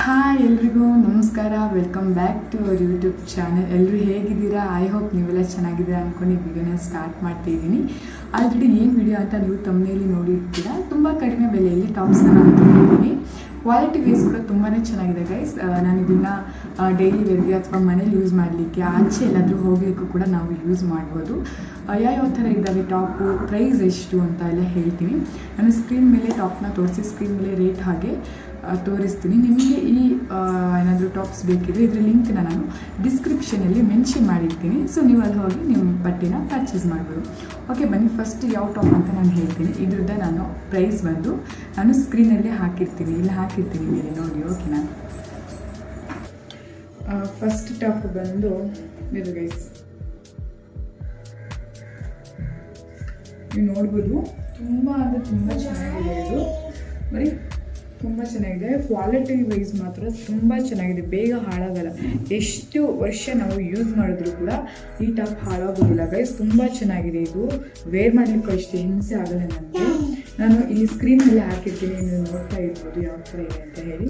Hi ಎಲ್ರಿಗೂ ನಮಸ್ಕಾರ, welcome back to our YouTube channel. ಎಲ್ಲರೂ ಹೇಗಿದ್ದೀರಾ? ಐ ಹೋಪ್ ನೀವೆಲ್ಲ ಚೆನ್ನಾಗಿದ್ದೀರಾ ಅಂದ್ಕೊಂಡು ಈ ವಿಡಿಯೋನ ಸ್ಟಾರ್ಟ್ ಮಾಡ್ತಿದ್ದೀನಿ. ಆಲ್ರೆಡಿ ಏನು ವಿಡಿಯೋ ಅಂತ ನೀವು ತಮ್ಮನೇಲಿ ನೋಡಿರ್ತೀರಾ. ತುಂಬ ಕಡಿಮೆ ಬೆಲೆಯಲ್ಲಿ ಟಾಪ್ಸ್ನ ನಾನು ತೊಗೊಂಡಿದ್ದೀನಿ. ಕ್ವಾಲಿಟಿ ವೈಸ್ ಕೂಡ ತುಂಬಾ ಚೆನ್ನಾಗಿದೆ ಗೈಸ್. ನಾನು ಇದನ್ನು ಡೈಲಿ ವೇರ್ಗೆ ಅಥವಾ ಮನೇಲಿ ಯೂಸ್ ಮಾಡಲಿಕ್ಕೆ, ಆಚೆ ಎಲ್ಲಾದರೂ ಹೋಗಲಿಕ್ಕೂ ಕೂಡ ನಾವು ಯೂಸ್ ಮಾಡ್ಬೋದು. ಯಾವ ಥರ ಇದ್ದಾವೆ ಟಾಪು, ಪ್ರೈಸ್ ಎಷ್ಟು ಅಂತ ಎಲ್ಲ ಹೇಳ್ತೀನಿ. ನಾನು ಸ್ಕ್ರೀನ್ ಮೇಲೆ ಟಾಪ್ನ ತೋರಿಸಿ ಸ್ಕ್ರೀನ್ ಮೇಲೆ ರೇಟ್ ಹಾಗೆ ತೋರಿಸ್ತೀನಿ. ನಿಮಗೆ ಈ ಏನಾದರೂ ಟಾಪ್ಸ್ ಬೇಕಿದ್ರೆ ಇದರ ಲಿಂಕ್ನ ನಾನು ಡಿಸ್ಕ್ರಿಪ್ಷನಲ್ಲಿ ಮೆನ್ಷನ್ ಮಾಡಿರ್ತೀನಿ. ಸೊ ನೀವು ಅಲ್ಲಿ ಹೋಗಿ ನಿಮ್ಮ ಬಟ್ಟೆನ ಪರ್ಚೇಸ್ ಮಾಡ್ಬೋದು. ಓಕೆ, ಬನ್ನಿ ಫಸ್ಟ್ ಯಾವ ಟಾಪ್ ಅಂತ ನಾನು ಹೇಳ್ತೀನಿ. ಇದ್ರದ್ದು ನಾನು ಪ್ರೈಸ್ ಬಂದು ನಾನು ಸ್ಕ್ರೀನಲ್ಲಿ ಹಾಕಿರ್ತೀನಿ, ಇಲ್ಲಿ ಹಾಕಿರ್ತೀನಿ ಮೇಲೆ ನೋಡಿ. ಓಕೆನಾ? ಫಸ್ಟ್ ಟಾಪ್ ಬಂದು ಇದು ಗೈಸ್, ನೀವು ನೋಡ್ಬೋದು. ತುಂಬ ಅಂದರೆ ತುಂಬ ಚೆನ್ನಾಗಿದೆ ಇದು. ಬರೀ ತುಂಬ ಚೆನ್ನಾಗಿದೆ. ಕ್ವಾಲಿಟಿ ವೈಸ್ ಮಾತ್ರ ತುಂಬ ಚೆನ್ನಾಗಿದೆ, ಬೇಗ ಹಾಳಾಗಲ್ಲ. ಎಷ್ಟು ವರ್ಷ ನಾವು ಯೂಸ್ ಮಾಡಿದ್ರು ಕೂಡ ಈ ಟಾಪ್ ಹಾಳಾಗೋದಿಲ್ಲ ಗೈಸ್. ತುಂಬ ಚೆನ್ನಾಗಿದೆ ಇದು. ವೇರ್ ಮಾಡಲಿಕ್ಕೂ ಅಷ್ಟು ಹಿಂಸೆ ಆಗಲ್ಲ ನನಗೆ. ನಾನು ಈ ಸ್ಕ್ರೀನ್ ಮೇಲೆ ಹಾಕಿರ್ತೀನಿ, ನೀವು ನೋಡ್ತಾ ಇರ್ಬೋದು ಯಾವ ಥರ ಇದೆ ಅಂತ ಹೇಳಿ.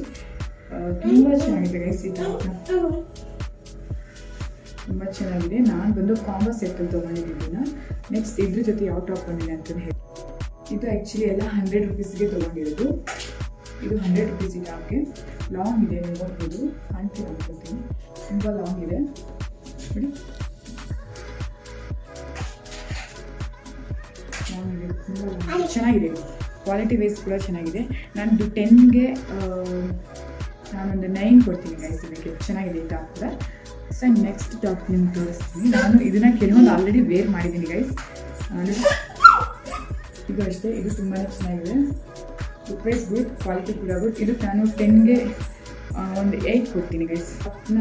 ತುಂಬ ಚೆನ್ನಾಗಿದೆ ಗೈಸ್ ಈ ಟಾಪ್ನ, ತುಂಬ ಚೆನ್ನಾಗಿದೆ. ನಾನು ಬಂದು ಕಾಂಬೋ ಸೆಟ್ಟಲ್ಲಿ ತೊಗೊಂಡಿದ್ದೀನಿ. ನೆಕ್ಸ್ಟ್ ಇದ್ರ ಜೊತೆ ಯಾವ ಟಾಪ್ ಬಂದಿದೆ ಅಂತ ಹೇಳಿ. ಇದು ಆ್ಯಕ್ಚುಲಿ ಎಲ್ಲ 100 ರುಪೀಸ್ಗೆ ತೊಗೊಂಡಿರೋದು. ಇದು 100 ರುಪೀಸ್ ಟಾಪ್ಗೆ. ಲಾಂಗ್ ಇದೆ, ನೀವು ನೋಡ್ಬೋದು, ಕಾಣ್ತೀರ ಅನ್ಕೋತೀನಿ. ತುಂಬ ಲಾಂಗ್ ಇದೆ ನೋಡಿ, ಲಾಂಗ್ ಇದೆ, ತುಂಬ ಲಾಂಗ್. ಚೆನ್ನಾಗಿದೆ, ಕ್ವಾಲಿಟಿ ವೈಸ್ ಕೂಡ ಚೆನ್ನಾಗಿದೆ. ನಾನು 10ಗೆ ನಾನೊಂದು 9 ಕೊಡ್ತೀನಿ ಗೈಸ್. ಇದಕ್ಕೆ ಚೆನ್ನಾಗಿದೆ ಈ ಟಾಪ್ ಕೂಡ. ಸೊ ನೆಕ್ಸ್ಟ್ ಟಾಪ್ ನಿಮ್ಗೆ ತೋರಿಸ್ತೀನಿ. ನಾನು ಇದನ್ನು ಕೆಲವೊಂದು ಆಲ್ರೆಡಿ ವೇರ್ ಮಾಡಿದ್ದೀನಿ ಗೈಸ್. ಇದು ಅಷ್ಟೇ, ಇದು ತುಂಬಾ ಚೆನ್ನಾಗಿದೆ. ಪ್ರೈಸ್ ಗುಡ್, ಕ್ವಾಲಿಟಿ ಕೂಡ ಗುಡ್. ಇದು ನಾನು 10ಗೆ ಒಂದು 8 ಕೊಡ್ತೀನಿ ಗೈಸ್. ಟಾಪ್ನ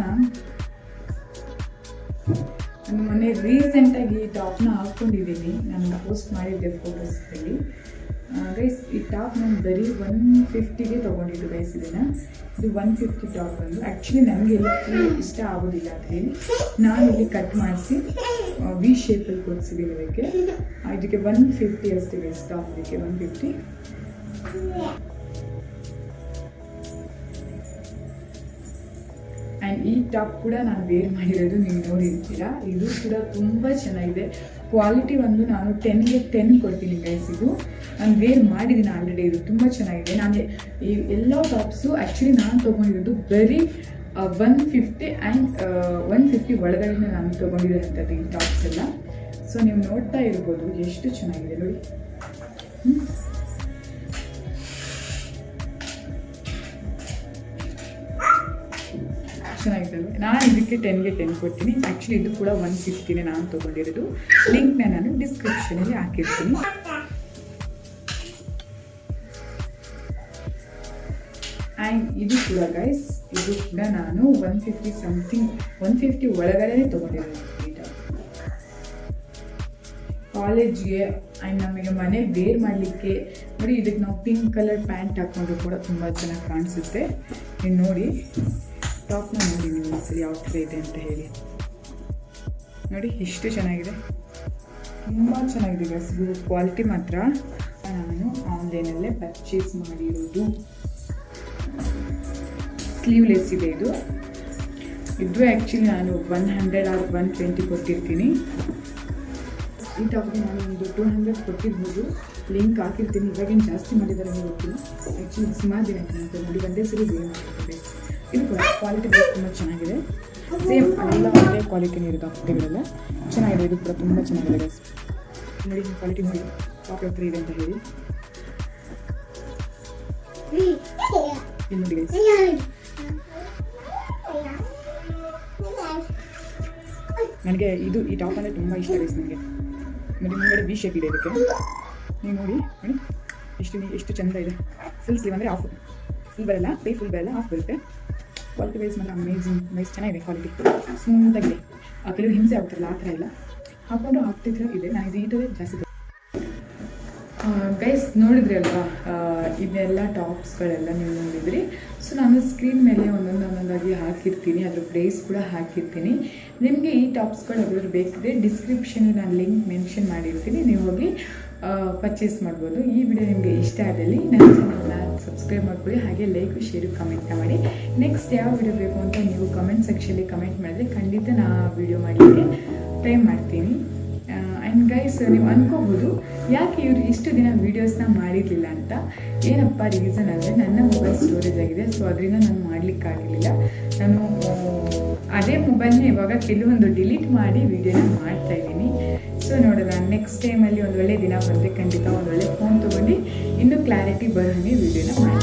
ನಾನು ಮೊನ್ನೆ ರೀಸೆಂಟಾಗಿ ಈ ಟಾಪ್ನ ಹಾಕ್ಕೊಂಡಿದ್ದೀನಿ, ನಾನು ಪೋಸ್ಟ್ ಮಾಡಿದ್ದೆ ಫೋಟೋಸಲ್ಲಿ ಗೈಸ್. ಈ ಟಾಪ್ ನಾನು ಬರೀ 150ಗೆ ತೊಗೊಂಡಿದ್ದು ಗೈಸ್. ಇದನ್ನು ಇದು 150 ಟಾಪ್ ಬಂದು ಆ್ಯಕ್ಚುಲಿ ನನಗೆ ಇಲ್ಲಿ ಇಷ್ಟ ಆಗೋದಿಲ್ಲ ಅಂತ ಹೇಳಿ ನಾನು ಇಲ್ಲಿ ಕಟ್ ಮಾಡಿಸಿ ವಿ ಶೇಪಲ್ಲಿ ಕೊಡಿಸಿದ್ದೀನಿ ಇದಕ್ಕೆ. ಇದಕ್ಕೆ 150 ಅಷ್ಟೇ ಗೈಸ್ ಟಾಪ್. ಇದಕ್ಕೆ 150. ಆ್ಯಂಡ್ ಈ ಟಾಪ್ ಕೂಡ ನಾನು ವೇರ್ ಮಾಡಿರೋದು ನೀವು ನೋಡಿರ್ತೀರಾ. ಇದು ಕೂಡ ತುಂಬ ಚೆನ್ನಾಗಿದೆ. ಕ್ವಾಲಿಟಿ ಒಂದು ನಾನು 10ಗೆ 10 ಕೊಡ್ತೀನಿ ಗೈಸ್. ಇದು ನಾನು ವೇರ್ ಮಾಡಿದ್ದೀನಿ ಆಲ್ರೆಡಿ. ಇದು ತುಂಬ ಚೆನ್ನಾಗಿದೆ. ನಾನು ಈ ಎಲ್ಲ ಟಾಪ್ಸು ಆ್ಯಕ್ಚುಲಿ ನಾನು ತೊಗೊಂಡಿರೋದು ಬರೀ 150 ಆ್ಯಂಡ್ 150 ಒಳಗಡೆ ನಾನು ತೊಗೊಂಡಿರೋಂಥದ್ದು ಈ ಟಾಪ್ಸ್ ಎಲ್ಲ. ಸೊ ನೀವು ನೋಡ್ತಾ ಇರ್ಬೋದು ಎಷ್ಟು ಚೆನ್ನಾಗಿದೆ ನೋಡಿ. ಚೆನ್ನಾಗಿತ್ತಲ್ವ? ನಾನು ಇದಕ್ಕೆ 10ಗೆ 10 ಕೊಡ್ತೀನಿ. ಆ್ಯಕ್ಚುಲಿ ಇದು ಕೂಡ 150ನೇ ನಾನು ತೊಗೊಂಡಿರೋದು. ಲಿಂಕ್ನ ನಾನು ಡಿಸ್ಕ್ರಿಪ್ಷನಲ್ಲಿ ಹಾಕಿರ್ತೀನಿ. ಆ್ಯಂಡ್ ಇದು ಕೂಡ ಗೈಸ್, ಇದು ಕೂಡ ನಾನು 150 ಸಮಥಿಂಗ್ 150 ಒಳಗಡೆ ತೊಗೊಂಡಿರೋದು. ಕಾಲೇಜ್ಗೆ ಆ್ಯಂಡ್ ನಮಗೆ ಮನೇಲಿ ವೇರ್ ಮಾಡಲಿಕ್ಕೆ ನೋಡಿ. ಇದಕ್ಕೆ ನಾವು ಪಿಂಕ್ ಕಲರ್ ಪ್ಯಾಂಟ್ ಹಾಕ್ಕೊಂಡ್ರು ಕೂಡ ತುಂಬ ಚೆನ್ನಾಗಿ ಕಾಣಿಸುತ್ತೆ. ನೀವು ನೋಡಿ ಟಾಪ್ನ ನೋಡಿ ನೀವು ಒಂದ್ಸರಿ ಯಾವ ಥರ ಇದೆ ಅಂತ ಹೇಳಿ. ನೋಡಿ ಎಷ್ಟು ಚೆನ್ನಾಗಿದೆ, ತುಂಬ ಚೆನ್ನಾಗಿದೆ ಗೈಸ್. ಇದು ಕ್ವಾಲಿಟಿ ಮಾತ್ರ ನಾನು ಆನ್ಲೈನಲ್ಲೇ ಪರ್ಚೇಸ್ ಮಾಡಿರೋದು. ಸ್ಲೀವ್ಲೆಸ್ ಇದೆ ಇದು. ಇದು ಆ್ಯಕ್ಚುಲಿ ನಾನು 100 ಆರ್ 120 ಕೊಟ್ಟಿರ್ತೀನಿ. ಈ ಟಾಪ್ಗೆ ನಾನು ಒಂದು 200 ಕೊಟ್ಟಿರ್ಬೋದು. ಲಿಂಕ್ ಹಾಕಿರ್ತೀನಿ. ಇವಾಗೇನು ಜಾಸ್ತಿ ಮಾಡಿದ್ದಾರೆ ನೀವು ಗೊತ್ತಿಲ್ಲ. ಆ್ಯಕ್ಚುಲಿ ಸುಮಾರು ದಿನ ಅಂತ ನೋಡಿ ಒಂದೇ ಸರಿ ವೇರ್ ಮಾಡಿರ್ತಾರೆ. ಇದು ಕೂಡ ಕ್ವಾಲಿಟಿ ತುಂಬ ಚೆನ್ನಾಗಿದೆ. ಸೇಮ್ ಎಲ್ಲ ಒಂದೇ ಕ್ವಾಲಿಟಿನೇ ಇರೋದು ಬಟ್ಟೆಗಳೆಲ್ಲ ಚೆನ್ನಾಗಿದೆ. ಇದು ಕೂಡ ತುಂಬ ಚೆನ್ನಾಗಿದೆ ಗೈಸ್. ನೋಡಿ ಕ್ವಾಲಿಟಿ ನೋಡಿ ಟಾಪ್ ಯಾವ ಥರ ಇದೆ ಅಂತ ಹೇಳಿ. ನೋಡಿ ಗೈಸ್, ನನಗೆ ಇದು ಈ ಟಾಪ್ ಅಂದರೆ ತುಂಬ ಇಷ್ಟ ಗೈಸ್. ನನಗೆ ನೋಡಿ ಮುಂಗಡೆ ವಿ ಶೇಪ್ ಇದೆ ಇದಕ್ಕೆ. ನೀವು ನೋಡಿ ಎಷ್ಟು ಚೆಂದ ಇದೆ. ಫುಲ್ ಸ್ಲೀವ್ ಅಂದರೆ ಆಫ್, ಫುಲ್ ಬರಲ್ಲ, ಫುಲ್ ಬರಲ್ಲ, ಆಫ್ ಬರುತ್ತೆ. ಕ್ವಾಲಿಟಿ ವೈಸ್ ಮಾತ್ರ ಅಮೇಝಿಂಗ್ ವೈಸ್ ಚೆನ್ನಾಗಿದೆ. ಕ್ವಾಲಿಟಿ ಸ್ಮೂತಾಗಿದೆ. ಕೆಲವು ಹಿಂಸೆ ಆಗ್ತಿರಲ್ಲ ಆ ಥರ ಇಲ್ಲ. ಹಾಕ್ಕೊಂಡು ಹಾಕ್ತಿದ್ರೆ ಇದೆ. ನಾನು ಇದು ಈಟೋದೇ ಜಾಸ್ತಿ ಗೈಸ್. ನೋಡಿದ್ರಿ ಅಲ್ವಾ, ಇದೆಲ್ಲ ಟಾಪ್ಸ್ಗಳೆಲ್ಲ ನೀವು ನೋಡಿದ್ರಿ. ಸೊ ನಾನು ಸ್ಕ್ರೀನ್ ಮೇಲೆ ಒಂದೊಂದಾಗಿ ಹಾಕಿರ್ತೀನಿ, ಅದ್ರ ಪ್ರೈಸ್ ಕೂಡ ಹಾಕಿರ್ತೀನಿ. ನಿಮಗೆ ಈ ಟಾಪ್ಸ್ಗಳು ಯಾವ್ದಾದ್ರು ಬೇಕಿದ್ರೆ ಡಿಸ್ಕ್ರಿಪ್ಷನಲ್ಲಿ ನಾನು ಲಿಂಕ್ ಮೆನ್ಷನ್ ಮಾಡಿರ್ತೀನಿ. ನೀವು ಹೋಗಿ ಪರ್ಚೇಸ್ ಮಾಡ್ಬೋದು. ಈ ವಿಡಿಯೋ ನಿಮಗೆ ಇಷ್ಟ ಆದಲ್ಲಿ ನನ್ನ ಚಾನಲ್ನ ಸಬ್ಸ್ಕ್ರೈಬ್ ಮಾಡ್ಕೊಳ್ಳಿ, ಹಾಗೆ ಲೈಕ್ ಶೇರು ಕಮೆಂಟ್ ಮಾಡಿ. ನೆಕ್ಸ್ಟ್ ಯಾವ ವಿಡಿಯೋ ಬೇಕು ಅಂತ ನೀವು ಕಮೆಂಟ್ ಸೆಕ್ಷನಲ್ಲಿ ಕಮೆಂಟ್ ಮಾಡಿದ್ರೆ ಖಂಡಿತ ನಾ ವಿಡಿಯೋ ಮಾಡಲಿಕ್ಕೆ ಟ್ರೈ ಮಾಡ್ತೀನಿ. ಆ್ಯಂಡ್ ಗೈಸ್, ನೀವು ಅನ್ಕೋಬೋದು ಯಾಕೆ ಇವರು ಇಷ್ಟು ದಿನ ವೀಡಿಯೋಸ್ನ ಮಾಡಿರಲಿಲ್ಲ ಅಂತ. ಏನಪ್ಪ ರೀಸನ್ ಅಂದರೆ ನನ್ನ ಮೊಬೈಲ್ ಸ್ಟೋರೇಜ್ ಆಗಿದೆ, ಸೊ ಅದರಿಂದ ನಾನು ಮಾಡಲಿಕ್ಕಾಗಲಿಲ್ಲ. ನಾನು ಅದೇ ಮೊಬೈಲ್ನ ಇವಾಗ ಕೆಲವೊಂದು ಡಿಲೀಟ್ ಮಾಡಿ ವೀಡಿಯೋನ ಮಾಡ್ತಾಯಿದ್ದೀನಿ. ಸೊ ನೋಡೋಣ, ನೆಕ್ಸ್ಟ್ ಟೈಮಲ್ಲಿ ಒಂದು ಒಳ್ಳೆ ದಿನ ಬಂದರೆ ಖಂಡಿತ ಒಂದು ಒಳ್ಳೆ ಫೋನ್ ತೊಗೊಂಡು ಇನ್ನೂ ಕ್ಲಾರಿಟಿ ಬರೋ ಹಾಗೆ ವೀಡಿಯೋನ ಮಾಡಿ.